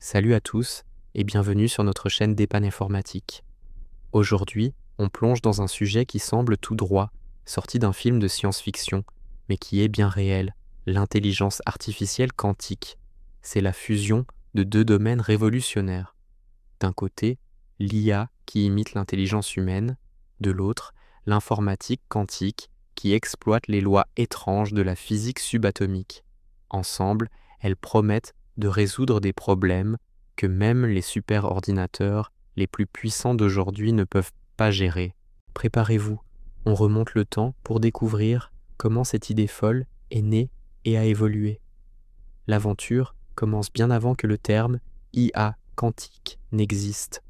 Salut à tous et bienvenue sur notre chaîne d'Épanne informatique. Aujourd'hui, on plonge dans un sujet qui semble tout droit, sorti d'un film de science-fiction, mais qui est bien réel, l'intelligence artificielle quantique. C'est la fusion de deux domaines révolutionnaires. D'un côté, l'IA qui imite l'intelligence humaine, de l'autre, l'informatique quantique qui exploite les lois étranges de la physique subatomique. Ensemble, elles promettent de résoudre des problèmes que même les superordinateurs les plus puissants d'aujourd'hui ne peuvent pas gérer. Préparez-vous, on remonte le temps pour découvrir comment cette idée folle est née et a évolué. L'aventure commence bien avant que le terme IA quantique n'existe.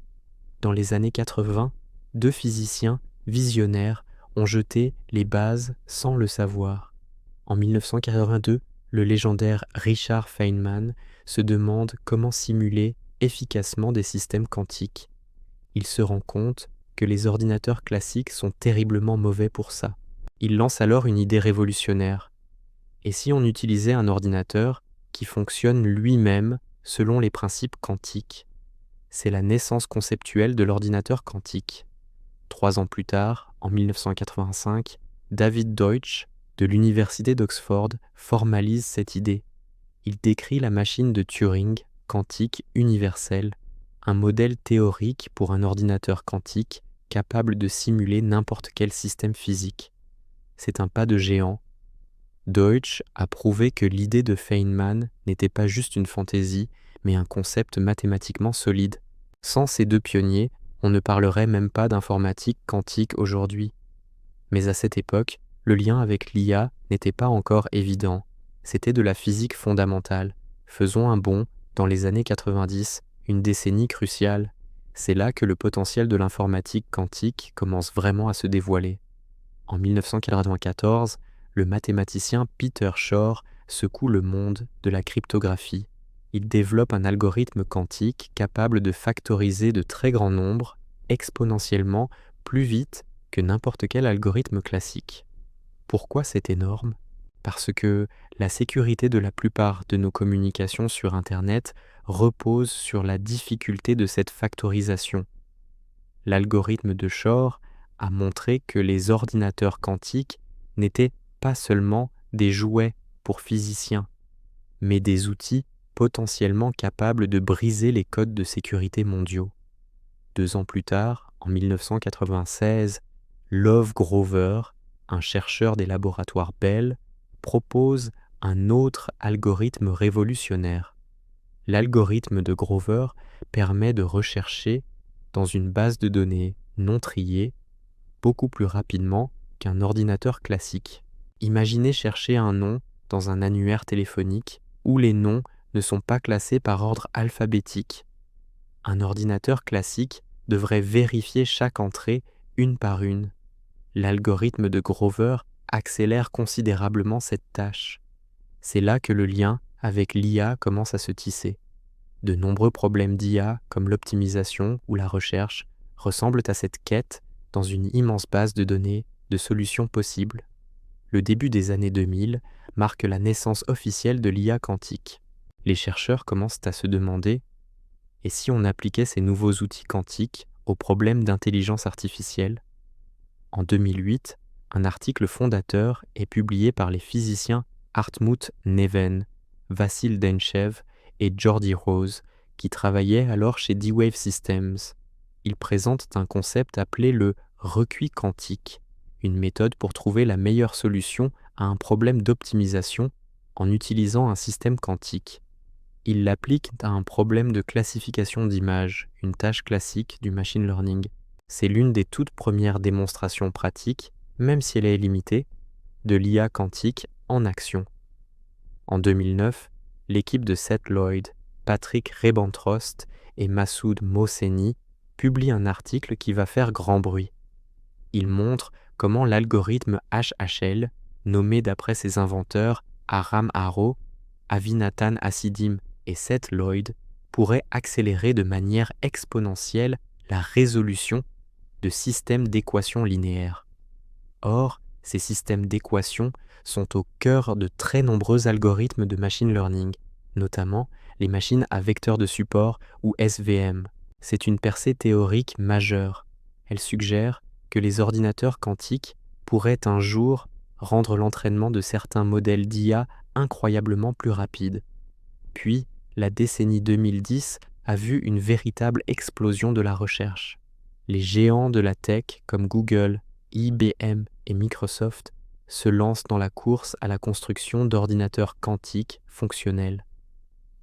Dans les années 80, deux physiciens visionnaires ont jeté les bases sans le savoir. En 1982, le légendaire Richard Feynman se demande comment simuler efficacement des systèmes quantiques. Il se rend compte que les ordinateurs classiques sont terriblement mauvais pour ça. Il lance alors une idée révolutionnaire. Et si on utilisait un ordinateur qui fonctionne lui-même selon les principes quantiques? C'est la naissance conceptuelle de l'ordinateur quantique. 3 ans plus tard, en 1985, David Deutsch, de l'université d'Oxford, formalise cette idée. Il décrit la machine de Turing quantique universelle, un modèle théorique pour un ordinateur quantique capable de simuler n'importe quel système physique. C'est un pas de géant. Deutsch a prouvé que l'idée de Feynman n'était pas juste une fantaisie, mais un concept mathématiquement solide. Sans ces deux pionniers, on ne parlerait même pas d'informatique quantique aujourd'hui. Mais à cette époque, le lien avec l'IA n'était pas encore évident. C'était de la physique fondamentale. Faisons un bond dans les années 90, une décennie cruciale. C'est là que le potentiel de l'informatique quantique commence vraiment à se dévoiler. En 1994, le mathématicien Peter Shor secoue le monde de la cryptographie. Il développe un algorithme quantique capable de factoriser de très grands nombres exponentiellement plus vite que n'importe quel algorithme classique. Pourquoi c'est énorme? Parce que la sécurité de la plupart de nos communications sur Internet repose sur la difficulté de cette factorisation. L'algorithme de Shor a montré que les ordinateurs quantiques n'étaient pas seulement des jouets pour physiciens, mais des outils potentiellement capables de briser les codes de sécurité mondiaux. 2 ans plus tard, en 1996, Love Grover, un chercheur des laboratoires Bell, propose un autre algorithme révolutionnaire. L'algorithme de Grover permet de rechercher dans une base de données non triée beaucoup plus rapidement qu'un ordinateur classique. Imaginez chercher un nom dans un annuaire téléphonique où les noms ne sont pas classés par ordre alphabétique. Un ordinateur classique devrait vérifier chaque entrée une par une. L'algorithme de Grover accélère considérablement cette tâche. C'est là que le lien avec l'IA commence à se tisser. De nombreux problèmes d'IA, comme l'optimisation ou la recherche, ressemblent à cette quête dans une immense base de données de solutions possibles. Le début des années 2000 marque la naissance officielle de l'IA quantique. Les chercheurs commencent à se demander « Et si on appliquait ces nouveaux outils quantiques aux problèmes d'intelligence artificielle ?» En 2008, un article fondateur est publié par les physiciens Hartmut Neven, Vassil Denchev et Jordi Rose, qui travaillaient alors chez D-Wave Systems. Ils présentent un concept appelé le recuit quantique, une méthode pour trouver la meilleure solution à un problème d'optimisation en utilisant un système quantique. Ils l'appliquent à un problème de classification d'images, une tâche classique du machine learning. C'est l'une des toutes premières démonstrations pratiques, même si elle est limitée, de l'IA quantique en action. En 2009, l'équipe de Seth Lloyd, Patrick Rebentrost et Massoud Mohseni publie un article qui va faire grand bruit. Il montre comment l'algorithme HHL, nommé d'après ses inventeurs Aram Haro, Avinathan Hasidim et Seth Lloyd, pourrait accélérer de manière exponentielle la résolution de systèmes d'équations linéaires. Or, ces systèmes d'équations sont au cœur de très nombreux algorithmes de machine learning, notamment les machines à vecteurs de support ou SVM. C'est une percée théorique majeure. Elle suggère que les ordinateurs quantiques pourraient un jour rendre l'entraînement de certains modèles d'IA incroyablement plus rapide. Puis, la décennie 2010 a vu une véritable explosion de la recherche. Les géants de la tech comme Google, IBM et Microsoft se lancent dans la course à la construction d'ordinateurs quantiques fonctionnels.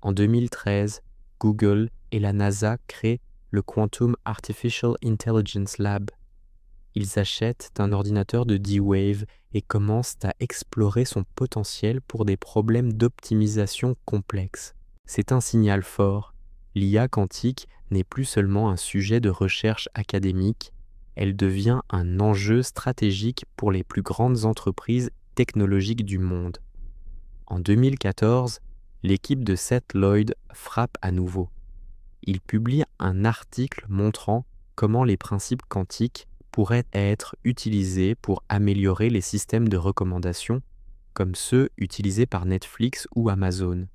En 2013, Google et la NASA créent le Quantum Artificial Intelligence Lab. Ils achètent un ordinateur de D-Wave et commencent à explorer son potentiel pour des problèmes d'optimisation complexes. C'est un signal fort. L'IA quantique n'est plus seulement un sujet de recherche académique, elle devient un enjeu stratégique pour les plus grandes entreprises technologiques du monde. En 2014, l'équipe de Seth Lloyd frappe à nouveau. Il publie un article montrant comment les principes quantiques pourraient être utilisés pour améliorer les systèmes de recommandation, comme ceux utilisés par Netflix ou Amazon.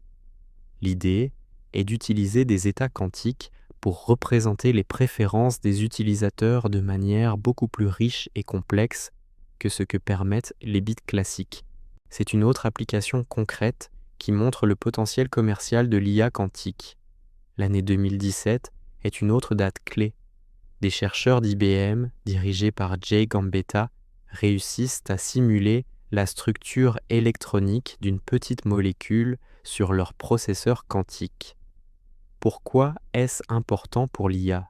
L'idée est d'utiliser des états quantiques pour représenter les préférences des utilisateurs de manière beaucoup plus riche et complexe que ce que permettent les bits classiques. C'est une autre application concrète qui montre le potentiel commercial de l'IA quantique. L'année 2017 est une autre date clé. Des chercheurs d'IBM, dirigés par Jay Gambetta, réussissent à simuler la structure électronique d'une petite molécule sur leur processeur quantique. Pourquoi est-ce important pour l'IA ?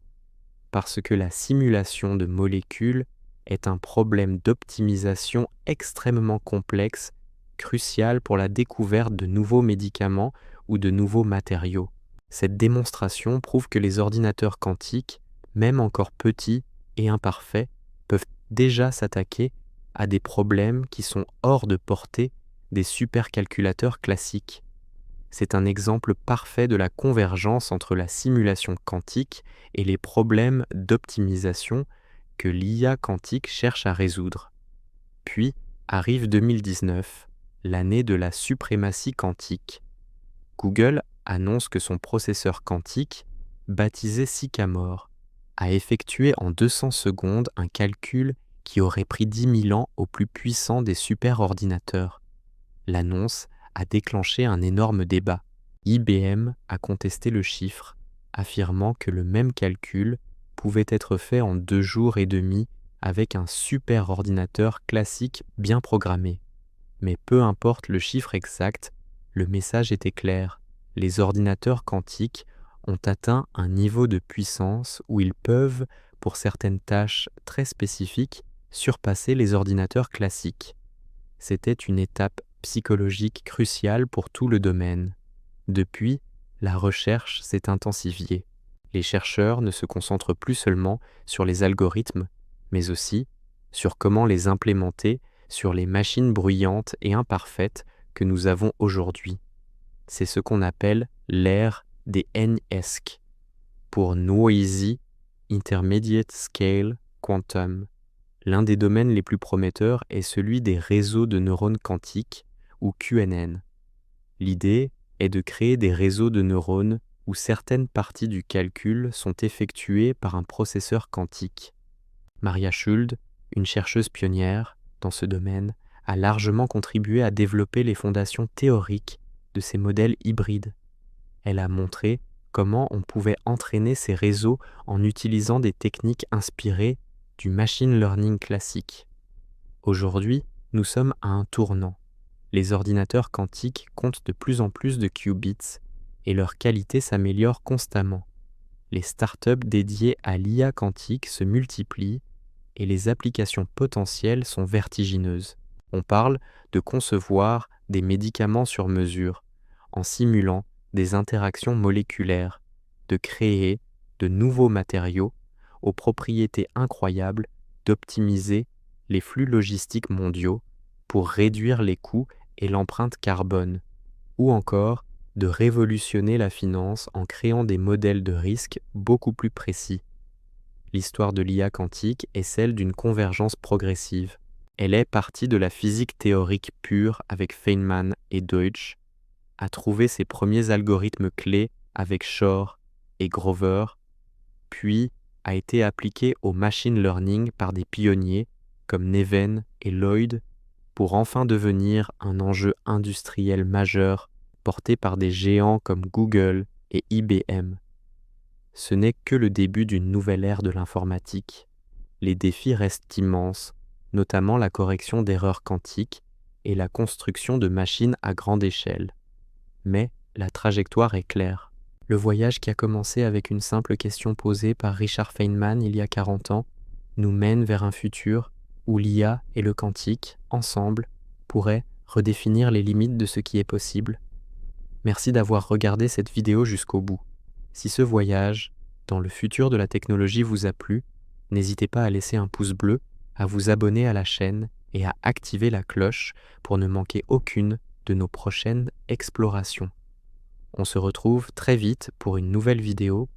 Parce que la simulation de molécules est un problème d'optimisation extrêmement complexe, crucial pour la découverte de nouveaux médicaments ou de nouveaux matériaux. Cette démonstration prouve que les ordinateurs quantiques, même encore petits et imparfaits, peuvent déjà s'attaquer à des problèmes qui sont hors de portée des supercalculateurs classiques. C'est un exemple parfait de la convergence entre la simulation quantique et les problèmes d'optimisation que l'IA quantique cherche à résoudre. Puis arrive 2019, l'année de la suprématie quantique. Google annonce que son processeur quantique, baptisé Sycamore, a effectué en 200 secondes un calcul qui aurait pris 10 000 ans au plus puissant des superordinateurs. L'annonce a déclenché un énorme débat. IBM a contesté le chiffre, affirmant que le même calcul pouvait être fait en 2 jours et demi avec un superordinateur classique bien programmé. Mais peu importe le chiffre exact, le message était clair. Les ordinateurs quantiques ont atteint un niveau de puissance où ils peuvent, pour certaines tâches très spécifiques, surpasser les ordinateurs classiques. C'était une étape psychologique cruciale pour tout le domaine. Depuis, la recherche s'est intensifiée. Les chercheurs ne se concentrent plus seulement sur les algorithmes, mais aussi sur comment les implémenter sur les machines bruyantes et imparfaites que nous avons aujourd'hui. C'est ce qu'on appelle l'ère des NSQ, pour Noisy Intermediate Scale Quantum. L'un des domaines les plus prometteurs est celui des réseaux de neurones quantiques, ou QNN. L'idée est de créer des réseaux de neurones où certaines parties du calcul sont effectuées par un processeur quantique. Maria Schuld, une chercheuse pionnière dans ce domaine, a largement contribué à développer les fondations théoriques de ces modèles hybrides. Elle a montré comment on pouvait entraîner ces réseaux en utilisant des techniques inspirées du machine learning classique. Aujourd'hui, nous sommes à un tournant. Les ordinateurs quantiques comptent de plus en plus de qubits et leur qualité s'améliore constamment. Les startups dédiées à l'IA quantique se multiplient et les applications potentielles sont vertigineuses. On parle de concevoir des médicaments sur mesure en simulant des interactions moléculaires, de créer de nouveaux matériaux aux propriétés incroyables, d'optimiser les flux logistiques mondiaux pour réduire les coûts et l'empreinte carbone, ou encore de révolutionner la finance en créant des modèles de risque beaucoup plus précis. L'histoire de l'IA quantique est celle d'une convergence progressive. Elle est partie de la physique théorique pure avec Feynman et Deutsch, a trouvé ses premiers algorithmes clés avec Shor et Grover, puis a été appliqué au machine learning par des pionniers comme Neven et Lloyd pour enfin devenir un enjeu industriel majeur porté par des géants comme Google et IBM. Ce n'est que le début d'une nouvelle ère de l'informatique. Les défis restent immenses, notamment la correction d'erreurs quantiques et la construction de machines à grande échelle. Mais la trajectoire est claire. Le voyage qui a commencé avec une simple question posée par Richard Feynman il y a 40 ans nous mène vers un futur où l'IA et le quantique, ensemble, pourraient redéfinir les limites de ce qui est possible. Merci d'avoir regardé cette vidéo jusqu'au bout. Si ce voyage dans le futur de la technologie vous a plu, n'hésitez pas à laisser un pouce bleu, à vous abonner à la chaîne et à activer la cloche pour ne manquer aucune de nos prochaines explorations. On se retrouve très vite pour une nouvelle vidéo